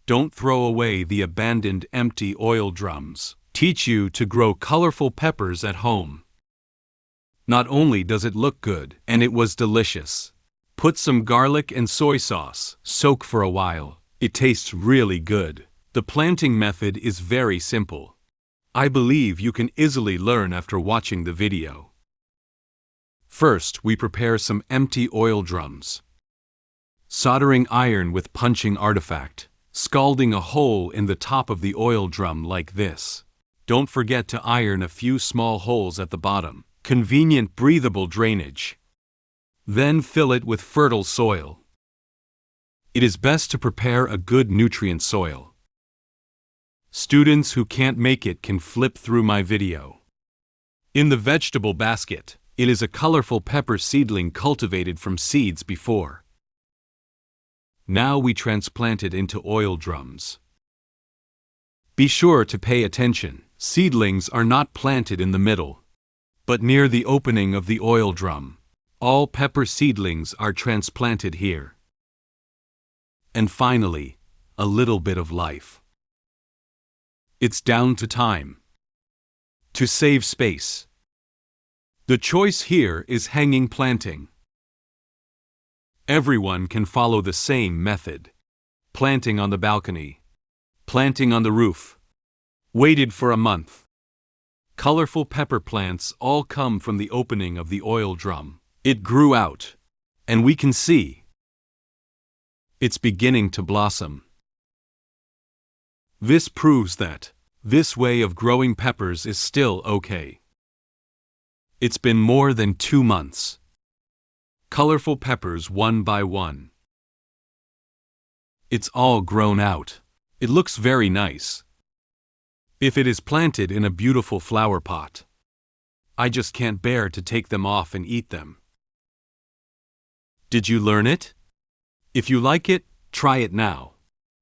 Don't throw away the abandoned empty oil drums. Teach you to grow colorful peppers at home. Not only does it look good, and it was delicious. Put some garlic and soy sauce, soak for a while. It tastes really good. The planting method is very simple. I believe you can easily learn after watching the video. First, we prepare some empty oil drums. Soldering iron with punching artifact. Scalding a hole in the top of the oil drum like this. Don't forget to iron a few small holes at the bottom. Convenient breathable drainage. Then fill it with fertile soil. It is best to prepare a good nutrient soil. Students who can't make it can flip through my video. In the vegetable basket, it is a colorful pepper seedling cultivated from seeds before. Now we transplant it into oil drums. Be sure to pay attention. Seedlings are not planted in the middle, but near the opening of the oil drum. All pepper seedlings are transplanted here. And finally, a little bit of life. It's down to time. To save space. The choice here is hanging planting. Everyone can follow the same method. Planting on the balcony. Planting on the roof. Waited for a month. Colorful pepper plants all come from the opening of the oil drum. It grew out, and we can see it's beginning to blossom. This proves that this way of growing peppers is still okay. It's been more than 2 months. Colorful peppers one by one. It's all grown out. It looks very nice. If it is planted in a beautiful flower pot, I just can't bear to take them off and eat them. Did you learn it? If you like it, try it now.